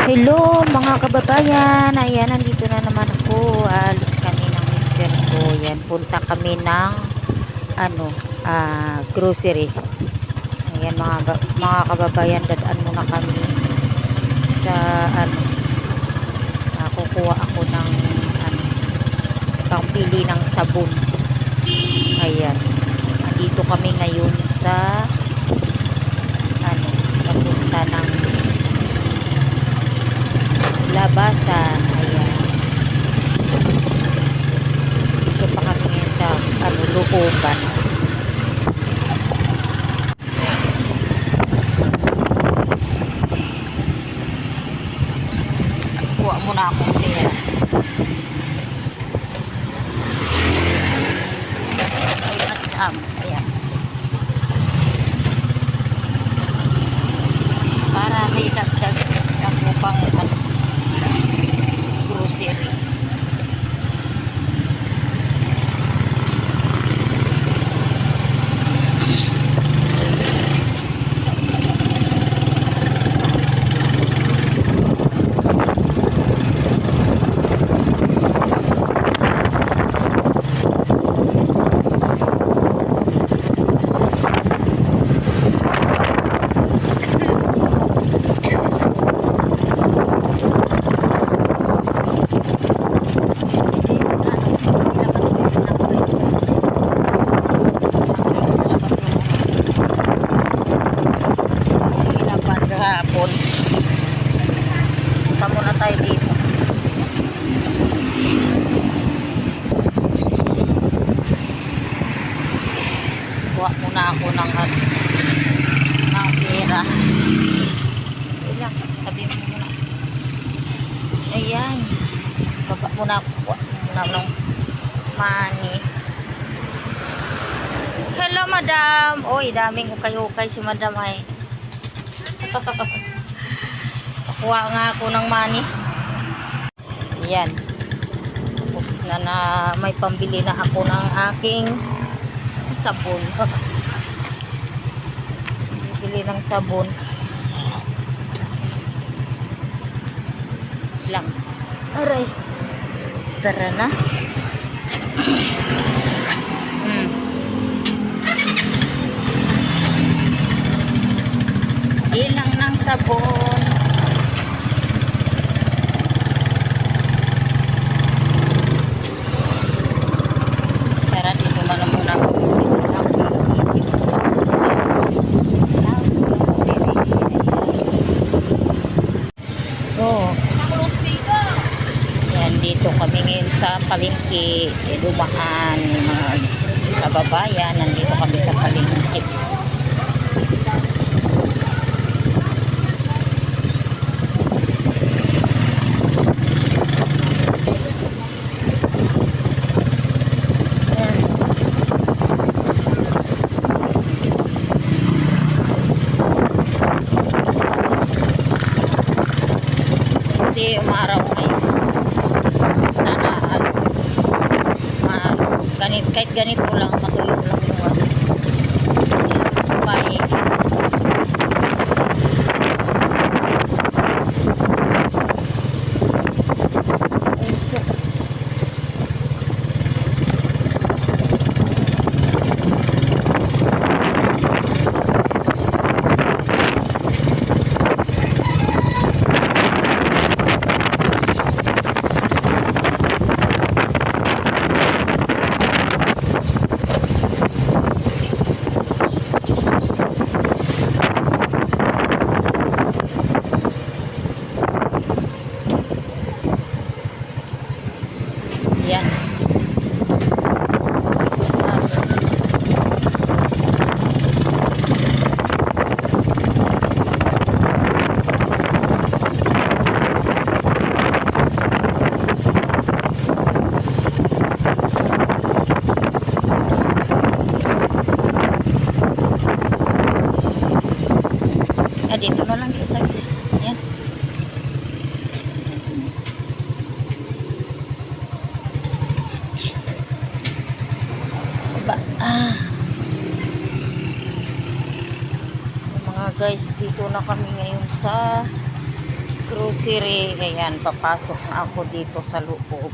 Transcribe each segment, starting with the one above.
Hello mga kababayan, ayan nandito na naman ako. Alis kami ng mister ko. Yan, punta kami ng grocery. Ayan mga kababayan, dadaan muna kami sa kukuha ako ng pambili ng sabon. Ayan. Nandito kami ngayon sa papunta ng labasan. Ayan. Dito pa kami ngayon sa looban. Kuha muna akong pera. Ayan. Para may dagdag ako pang grocery. Hapon punta muna tayo dito. Kuha muna ako ng pera. Ilang tabi mo muna. Ayan, baba muna ako. Kuha muna ng money. Hello madam. Oy, daming ukay-ukay si madam ay. Kuha nga ako ng money. Yan. Tapos na may pambili na ako ng aking sabon. Bili ng sabon. Lang. Aray. Tara na. Ilang ng sabon. Tara dito muna ako. Yan, dito kami ngayon sa palengke. Dumaan mga kababayan. Nandito kami sa palengke. Umaraw ngayon. Sana kahit ganito lang, matuyo lang yung kasi bahay. Yan. Dito na lang kita. Yan. Mga guys, dito na kami ngayon sa grocery. Ayan, papasok na ako dito sa loob.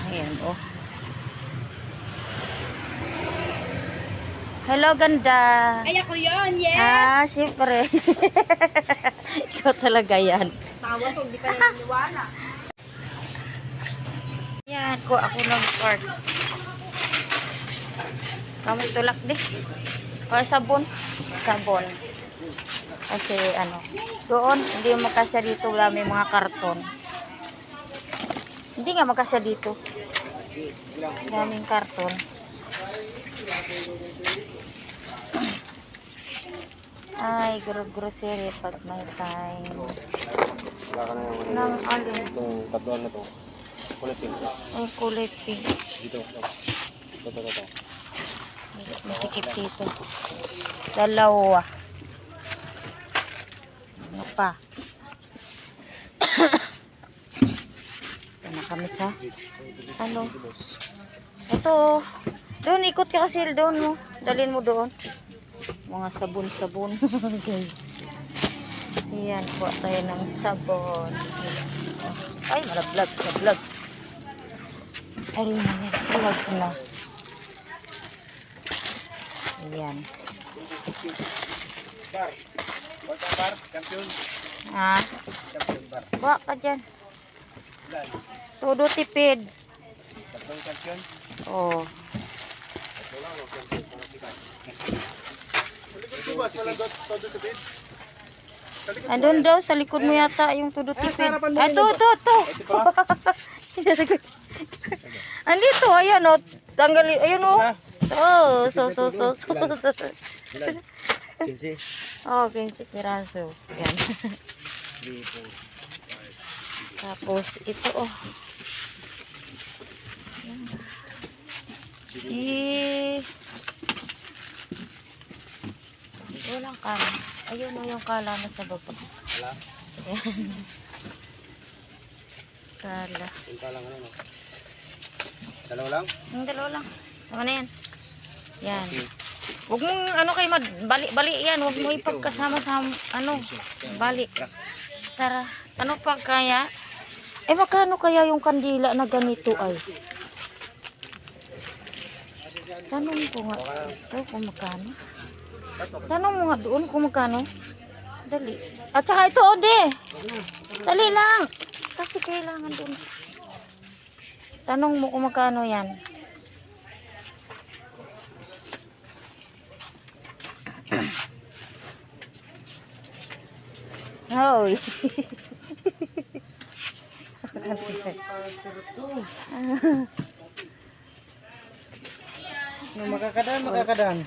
Ayan, oh. Hello, ganda. Ay, ako yun, yes! Ah, siyempre. Ikaw talaga yan. Tawa kung di ka naniniwala. Yan, ko ako ng card. Kamu tulak di. O, sabon. Sabon. Kasi, ano, doon, hindi makasya dito. Dami mga karton. Hindi nga makasya dito. Daming karton. Ay, grocery pag may time. Wala ka na yung Nang alin? itong tatloan na to. Kulay pink. Ay, kulay pink. Dito. Ito. Masikip dito. Dalawa. Ano pa? Ito na kami sa ano? Ito. Doon, ikot ka kasi doon mo. Dalhin mo doon. Mga sabon-sabon. Guys. Ayan, kuha tayo ng sabon. Ay, malaglag. Malaglag. Ay, malaglag na. Ayan. Bar, champion. Ha? Champion bar. Kuha ka dyan. Todo tipid. Tatlong champion. Oh. Ito lang, champion para sikat. Todo tipid. Andun daw, sa likod mo yata yung todo tipid. Ay, to. Andito, ayan o. Tanggalin, ayun o. Oh, so. Kinsi. Oh, 15 piraso. Yan. Tapos, ito oh. Walang kala. Ayun o yung kala na sa baba. Wala. Ayan. Kala. Punta lang ano. Dalawa lang? Yung dalawa lang. Ano na yan? Yan. Huwag mong ano kayo bali yan. Huwag mo ipagkasama sa ano. Bali. Tara. Ano pa kaya? Eh magkano kaya yung kandila na ganito ay? Tanong ko nga. Ito kung magkano. Tanong mo nga doon kung magkano. Dali. At saka ito ode. Dali lang. Kasi kailangan doon. Tanong mo kung magkano yan. Hoy. Makakadaan.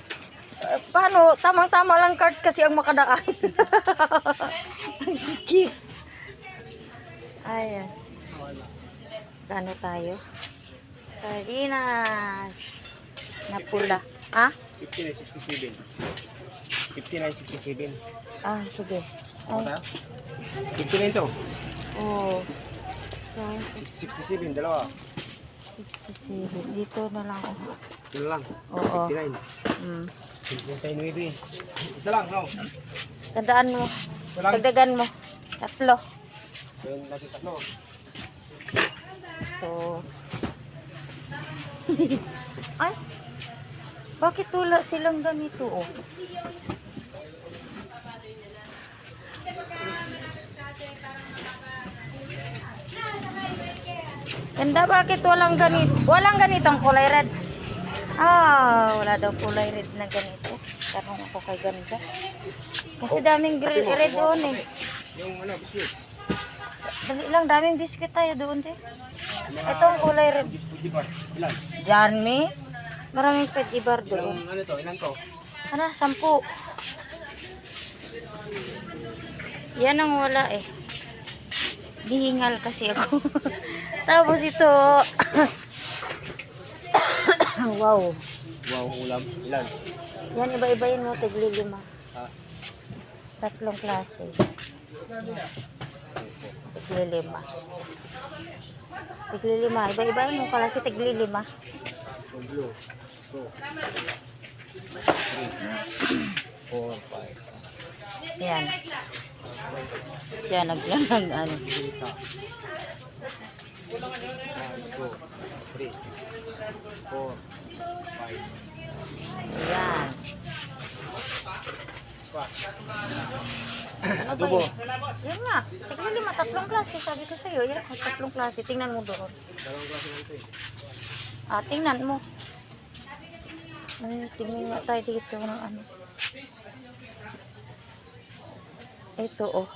Paano? Tamang-tama lang card kasi ang makadaan. Sige. Ayan. Kano tayo? Sardinas. Na pula. Ha? 59.67. 59.67. Ah, sige. Ay. 59 to. Oh. 67, dalawa. 67. Dito na lang. Yun lang. Oo. 59. 59. Isa lang, no? Tandaan mo. Isa lang. Dagdagan mo. 3. Yun natin tatlo. So. Ay. Bakit wala silang ganito, oh? Ganda, bakit walang ganito? Walang ganitong kulay red. Ah, wala daw kulay red na ganito. Tanong ako kay ganda. Kasi daming red doon eh. Yung ano, biscuit. Dali lang, daming biscuit tayo doon eh. Itong kulay red. Puji bar. Ilan? Dami. Maraming pwede bar doon. Yung ano to, ilan to? Ano, 10. Yan ang wala eh. Dihingal kasi ako. Tapos ito. Wow. Wow, ulam. Ilan? Yan, iba-ibayin mo. Tigli 5. Ha? 3 klase. Tigli 5. Tigli 5. Iba-ibayin mo klase. Tigli 5. Yung blue. 2. 3. 4, 5. Yan. Siya naglalang ano. 1, 2, 3, 4, 5. Yan. Ano ba Adobo. yun? Yan nga. Tignan lima, tatlong klase. Sabi ko sa'yo, yan, tatlong klase. Tingnan mo doon. Dalawang klase lang ito eh. Ah, tingnan mo. Ay, tingnan nga tayo dito ng ano. Ito, oh.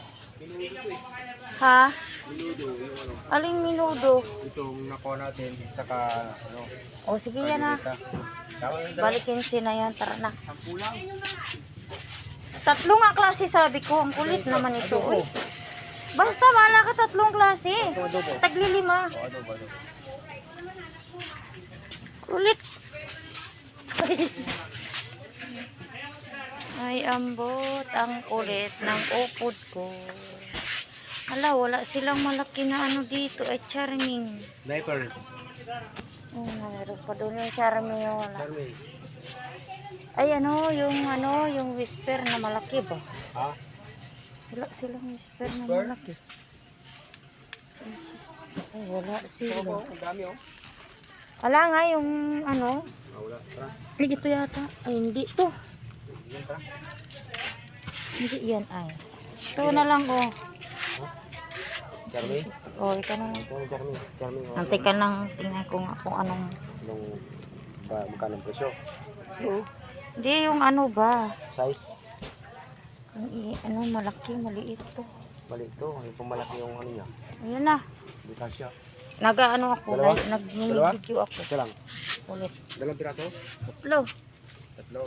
Ha? Minudo, yung ano. Aling minudo? Itong nakuha natin, saka ano. O, sige yan na. Tama yung dalawa. Balikin si na yan. Tara na. 10 lang. Tatlo nga klase sabi ko. Ang kulit naman ito. Uy. Basta wala ka tatlong klase. Ito adobo. Taglilima. O, adobo. Kulit. Ay, ambot. Ang kulit ng upod ko. Hala, wala silang malaki na ano dito. Ay, charming. Diaper. Oh, mayroon pa doon yung charming. Wala. Charmy. Ay, yung whisper na malaki ba? Ha? Wala silang whisper na Whisper? malaki. Ay, wala Ito sila. po, ang dami oh. Wala nga yung ano. Ah, wala. Tara. Ay, ito yata. Ay, hindi to. Yan, tara. Hindi yan ay. Ito na lang oh. Charmy. Oh, ito na lang. Ito yung Charmy. Charmy. oh. Antay ka lang. Tingnan ko nga kung anong. Anong magkano ang presyo? Hindi, yung ano ba? Size? Ano, malaki, maliit to. Mali ito. Yung pumalaki yung ano niya. Ayan na. Hindi kasya. Nag-ano ako. Dalawa? Nag-video ako. Isa lang. Ulit. Dalawang piraso? Tatlo. Tatlo.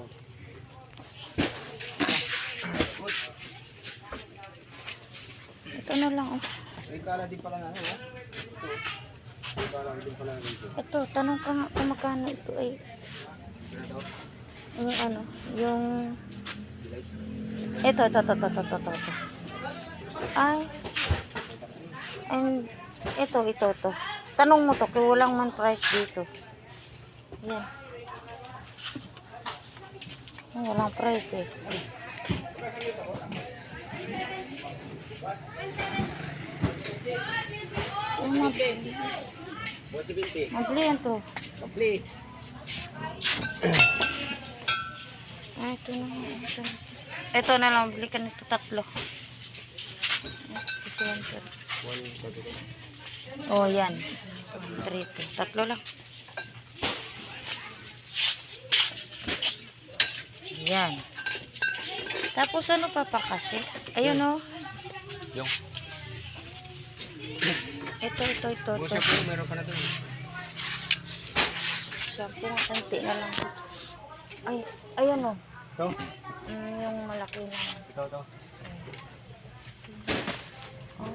Ito na lang oh. May kala din pala na ano. Oh. Ito. May kala din pala dito. Ito, tanong ka nga kung magkano ito ay. Ito. Yung ano, yung... Delight. Ito. Ay. And, ito. Tanong mo to, kaya walang man price dito. Yan. Ay, walang price eh. Buwas 20. Mabili yan to. Kapli. Ay, ito na nga. Ito na lang, bili ka nito tatlo. Ito yan to. 1 bago. Oh, yan. Trito. Tatlo lang. Yan. Tapos ano pa kasi? Ayun oh. Yung. Ito. Buwas siya po, meron ka na doon. Shampoo nga konti na lang. Ay, ayun oh. Ito. Yung malaki na. Ito. Oh.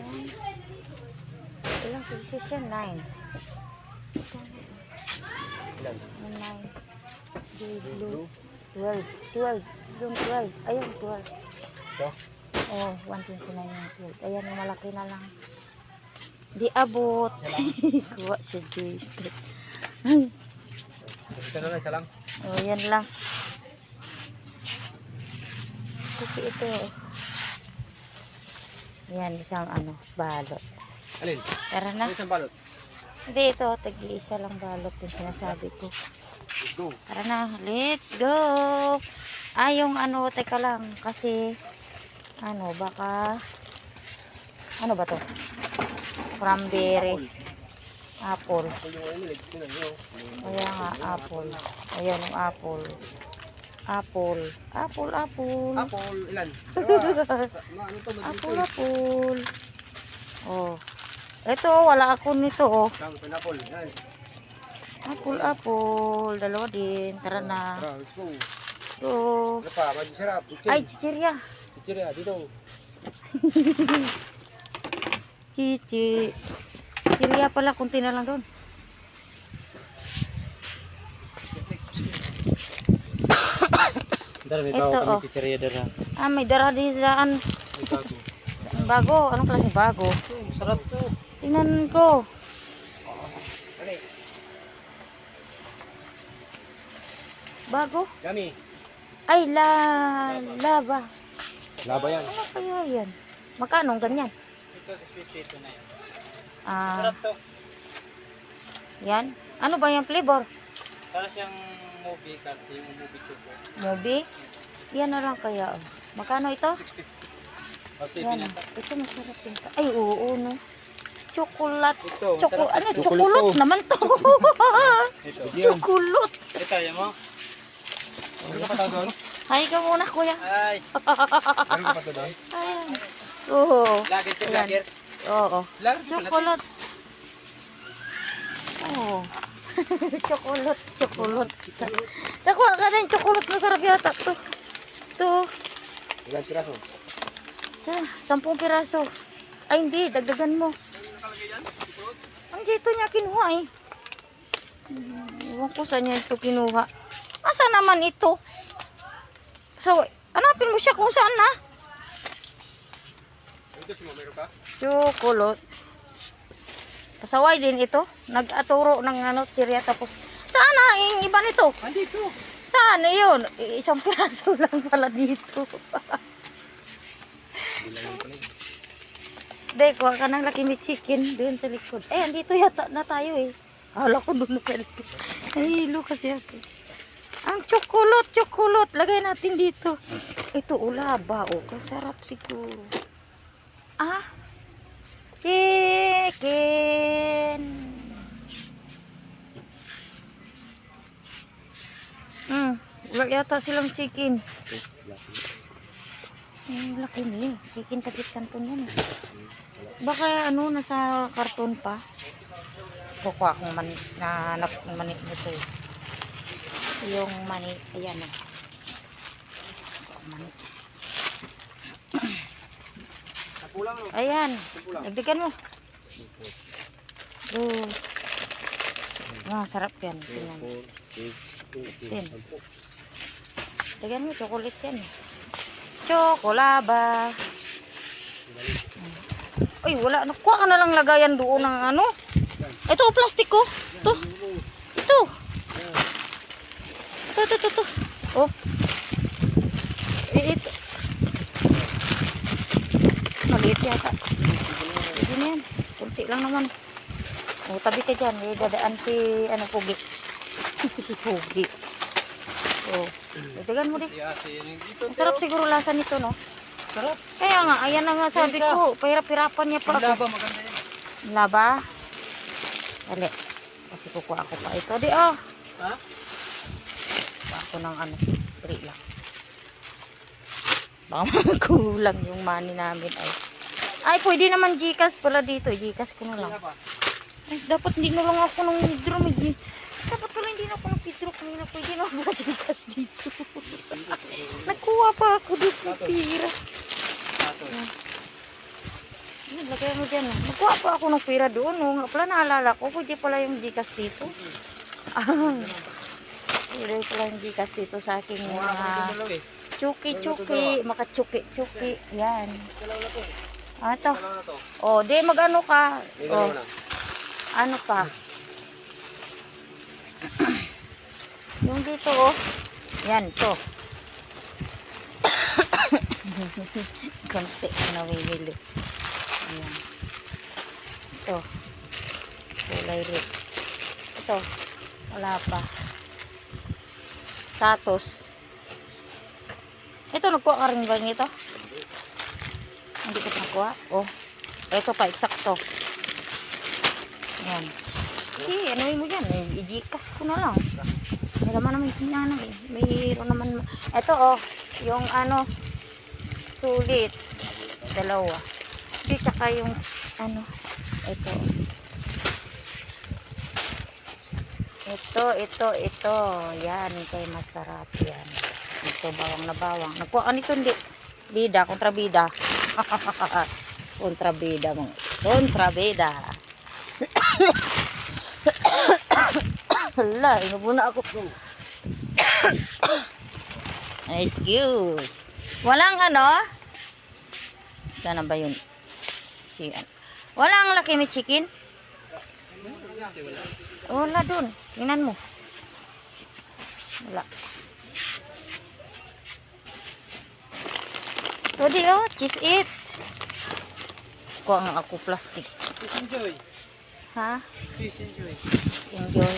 Ilang pieces yan? 9. Ito. Ilan? 9. Blue. 12. Yung 12. Ayun, 12. Ito. Oh, 129 yung 12. Ayan, yung malaki na lang. Di abot. Kuha siya Joyce. Ito na lang, isa lang. Oh, yan lang. Kasi ito. Yan, isang ano, balot. Alin? Tara na. Ano isang balot? Hindi, ito. Tag-iisa lang balot yung sinasabi ko. Let's go. Tara na. Let's go. Yung ano, teka lang. Kasi, ano, baka, ano ba to? Cranberry. Apple. Ito yung ano, ito na yun. Kaya nga, apple. Ayan, yung apple. Apple. Apple, ilan? Dalawa. Ano to? Apple. Oh. Ito, wala ako nito, oh. Isang pineapple. Yan. Apple. Dalawa din. Tara na. Tara, let's go. So, Ano pa? Masarap. ay, chichirya. Chichirya, dito. Chichirya pala, kunti na lang doon. Dara, may Ito, bago oh. kami chichirya dara. May dara din saan. May bago. Bago. Anong klase bago? Masarap to. Tingnan ko. Okay. Bago? Yummy. Ay, laba. Laba yan. Ano kaya yan? Magkano ang ganyan? Ito, 650 ito na yan. Ah, Sarap to. yan. Ano ba yung flavor? Para siyang movie card, yung movie choco. Mobi? Yan na lang kaya. Oh. Magkano ito? 650. O, 7 Yan. yata. Ito masarap din. Ay, oo, no. Chocolate. Ito, Ano? ito. Chocolate naman to. Ito. Chocolate. Ito, yan mo. Ano ka pa tao doon? Hi ka muna, kuya. Ay. Ano ka pa to doon? Ayan. Oo. Lager to, Ayan. lager. Oo. Lager to, Chocolate. Oo. Chocolate. Nakuha ka na yung chocolate. Masarap yata to. Ito. Ilan piraso? Tiyan, 10 piraso. Ay, hindi. Dagdagan mo. Ang dito niya kinuha eh. Iwan ko saan niya ito kinuha. Asa naman ito? So, hanapin mo siya kung saan na. Ito si meron ka? Chocolate. Pasaway din ito. Nag-aturo ng tsirya tapos. Saan na yung iba nito? Andito. Saan yun? Isang piraso lang pala dito. Dek, kuha ka ng Lucky Meat Chicken doon sa likod. Eh, andito yata na tayo eh. Hala ko doon na sa likod. Nahihilo kasi ako. Ang chocolate. Lagay natin dito. Ito, ulaba. Oh, kasarap siguro. Ah, chicken. Wala yata silang chicken. Laki niya. Chicken tagit kanton yan. Baka ano, nasa karton pa. Kukuha akong mani, nahanap ng mani nito eh. Yung mani, ayan o. Mani. Nakulang no? Ayan. Dagdagan mo. Dos. Sarap yan. Tingnan. 10. Dagdagan mo, chocolate yan. Chocolaba. Uy, wala. Nakuha ka na lang lagayan doon ng ano. Ito, plastic ko. Ito. Ito. Oh. Ito. Maliit yata. Pwede na yan. Kunti lang naman. Oh, tabi ka dyan. May dadaan si, Pugi. Si Pugi. Oh. Dagdagan mo din. Ang sarap siguro lasa nito, no? Sarap. Kaya nga, ayan na nga sabi ko. Pahirap-hirapan niya pa Ang ako. laba, maganda yan. Laba? Dali. Kasi kukuha ako pa ito. Di, oh. Ha? Kuha ako ng ano. Dali lang. Baka magkulang yung money namin. Ay, pwede naman Gcash pala dito. Gcash ko na lang. Ay, dapat hindi na lang ako ng withdraw. Dapat pala hindi na ako ng withdraw. Kanina pwede na ako Gcash dito. Nagkuha pa ako dito ng pira. Lagay mo dyan. Nagkuha pa ako ng pira doon. Nga pala naalala ko. Pwede pala yung Gcash dito. Pwede pala yung Gcash dito sa aking mga chuki-chuki. Maka-chuki-chuki. Yan. Ito. O, di mag-ano ka. O, ano pa. Yung dito, oh. Yan, to. Konti na namimili. Ayan. Ito. Kulay red. Ito. Wala pa. Satos. Ito, nagkuha ka rin ba ito? Hindi ko nakuha. Oh. Ito pa, eksakto. Ayan. Kasi, ano mo dyan? I-Gcash ko na lang. May naman naman yung eh. Mayroon naman. Ito, oh. Yung ano, sulit. Dalawa. Di, tsaka yung, ano, ito. Ito. Yan, kay masarap yan. Ito, bawang na bawang. Nagkuha ka nito, hindi. Bida, kontrabida. Kontrabida mo. Kontrabida. Hala, inubo na ako. Excuse. Walang ano? Sana ba yun? Walang Lucky Meat Chicken? Wala dun. Tingnan mo. Wala. Pwede oh, cheese it. Kuha nga ako plastic. Enjoy. Ha? Cheese enjoy. Enjoy.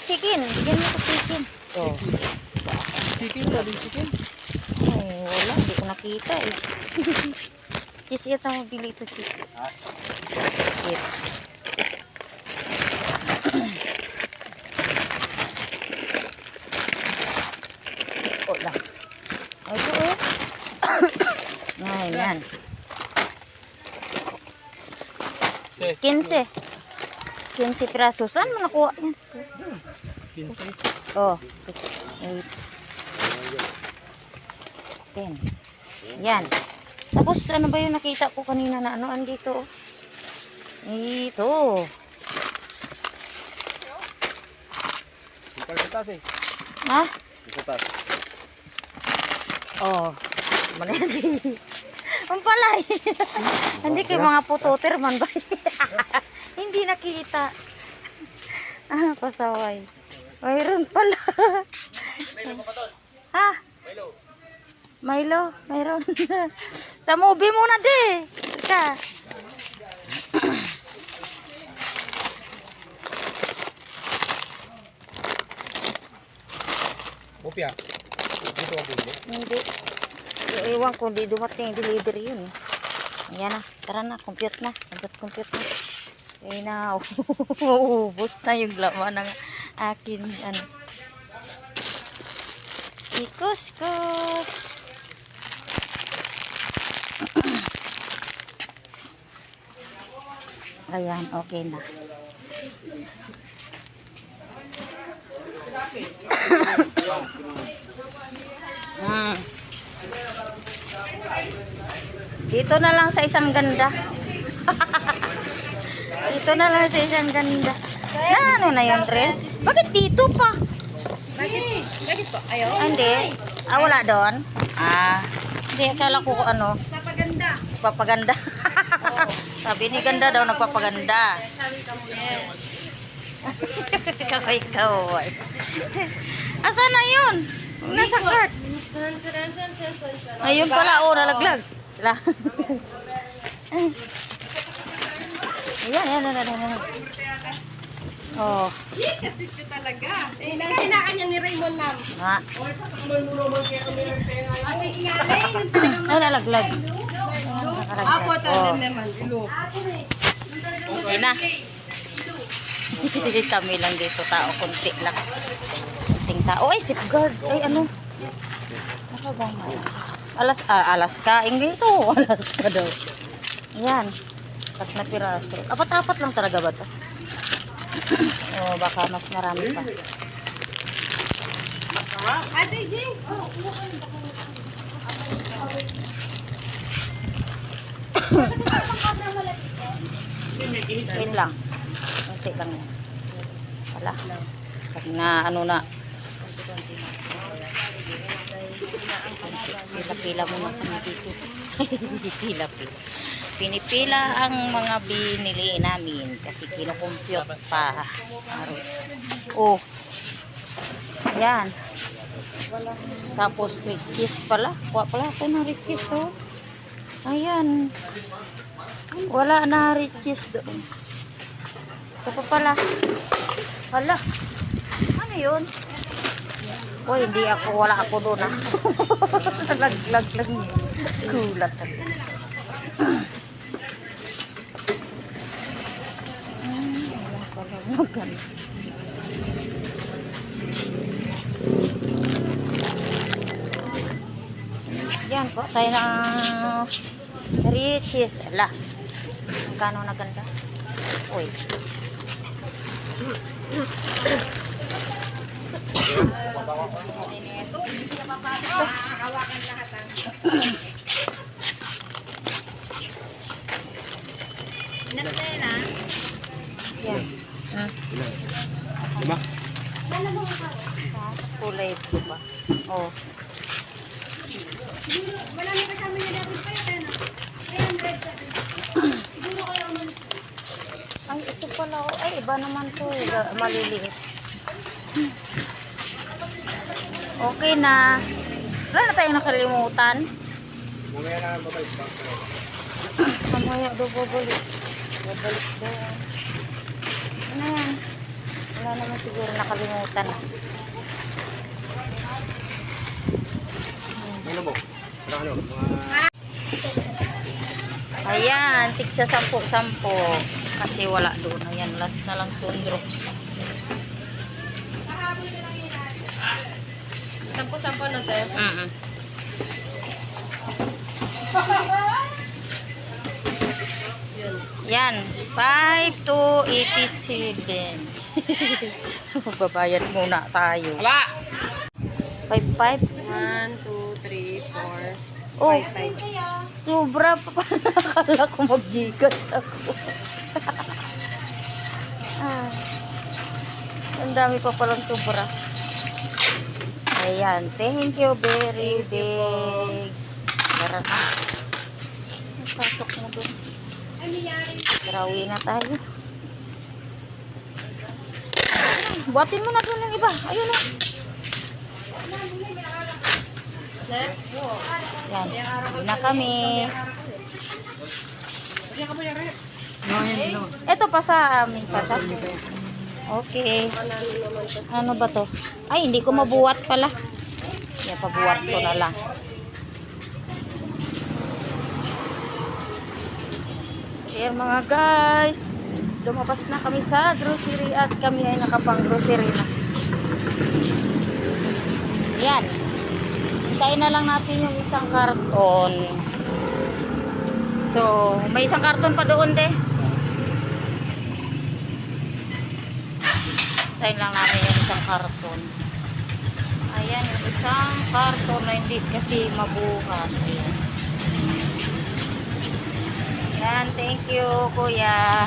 Chicken. Bigyan mo ko chicken. Oh. Chicken, sabi chicken. Oh, wala. Hindi ko nakita eh. Cheese it ang mabili ito. Cheese it. Oh lang. Ay, ito oh. Ay, yan. 15. 15 piraso. Saan mo nakuha yan? 15. Oh, 6, 8, 10. Yan. Tapos, ano ba yung nakita ko kanina na ano? Andito. Ito. Ipal sa taas eh. Ha? Sa taas. Oh. Mali. Ang palay. Hindi kay mga putoter man ba? Hindi nakita. Ah, pasaway. Mayroon pala. Ha? Milo, mayroon. Tamubi muna di. Ika. Bopia. Dito ako bumili. Hindi. Iwan ko, hindi dumating yung delivery yun. Ayan na. Tara na, compute na. Compute na. Kaya na, uubos na yung laman ng akin. Ano. Ikus-kus. Ayan, okay na. Dito na lang sa isang ganda. Dito na lang sa isang ganda. Na, ano na yun, Tres? Bakit dito pa? Bakit po? Ayaw? Ah, hindi. Ah, wala doon? Ah. Hindi, akala ko ano. Napaganda. Papaganda. Sabi ni ganda daw, nagpapaganda. Kaway-kaway. Asan na yun? Nasa cart. Ayun pala, oh, nalaglag. Sila. Ayan. Oh. Kasi ito talaga. Kailangan niya ni Raymond nam. Ha? Kasi ingalay. Ay, nalaglag. Apo Oh. talaga naman. Ilo. Okay na. Kami lang dito, tao. Kunti lang. Kunting tao. Ay, safeguard. Ay, ano? Ano bang Alaska. English to. Alaska daw. Yan. 4 na piraso. Apat-apat lang talaga ba to? Oh, baka mas marami pa. Ate, Jing. Yun lang. Kunti lang yan. Wala. Pag na ano na. Pila-pila mo na kami dito. Pila-pila. Pinipila ang mga binili namin kasi kinukompute pa. Oh. Yan. Tapos riches pala. Kuha pala ako ng riches oh. Ayan. Wala na riches doon. Ito pa pala. Hala. Ano yun? Oh, hindi ako. Wala ako doon ah. Laglag lang yun. Gulat ako. Yan po, tayo ng riches. Ala, magkano na ganda? Uy. Yan. Lima? Kulay ito ba? Oh. Marami kasama niya dapat pa yun. Ayan, red. Siguro kayo naman. Ay, ito pala. Oh. Ay, iba naman to. Maliliit. Okay na. Wala na tayong nakalimutan. Mamaya na ang babalik pa. Mamaya daw babalik. Babalik daw. Ano yan? Wala naman siguro nakalimutan. Ano mo? Saka ano? Mga... Ayan, tigsa 10-10. Kasi wala doon. Ayan, last na lang Sundrox. 10 na tayo. Yan, 5 to 87. Magbabayad muna tayo. Hala! 5-5. 1, 2, 3, 4, Oh, 5. sobra pa pala. Akala ko mag-gigas ako. Ah, ang dami pa palang sobra. Ayan, thank you very big. Tara na. Pasok mo doon. Tarawi na tayo. Buhatin mo na doon yung iba. Ayun o. Let's go. Yan, hindi na kami. Ito pa sa amin pa. Okay. Ano ba to? Ay, hindi ko mabuhat pala. Yan, pabuhat ko na lang. Ayan mga guys. Lumabas na kami sa grocery at kami ay nakapang grocery na. Yan. Hintayin na lang natin yung isang karton. So, may isang karton pa doon de. Hintayin lang natin yung isang karton. Ayan, yung isang karton na hindi kasi mabuhat. Ayan. Yan, thank you kuya.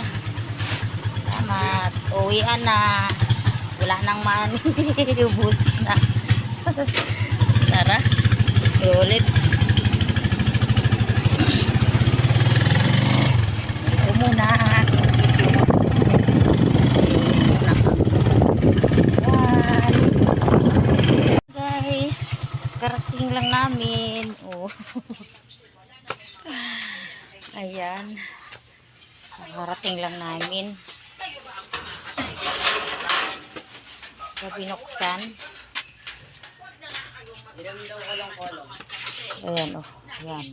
Salamat. Uwian na. Wala nang money. Ubus na. Tara. So, let's. Ito muna ang aking video. Yan. Guys, karating lang namin. Oh. Ayan. Nakarating lang namin. Sa binuksan. Ayan o. Oh. Ayan.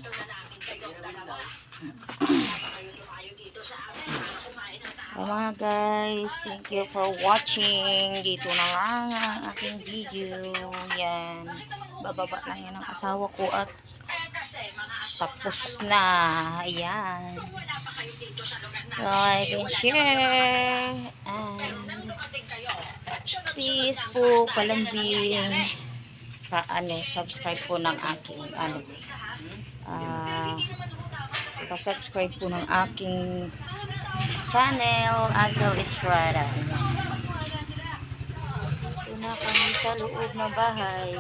Mga guys, thank you for watching. Dito na lang ang aking video. Yan. Bababa na yan ang asawa ko at tapos na. Ayan. Like and share. And please po palambing. Subscribe po ng aking pa-subscribe po ng aking channel Azel Estrada. Ito na kami sa loob ng bahay.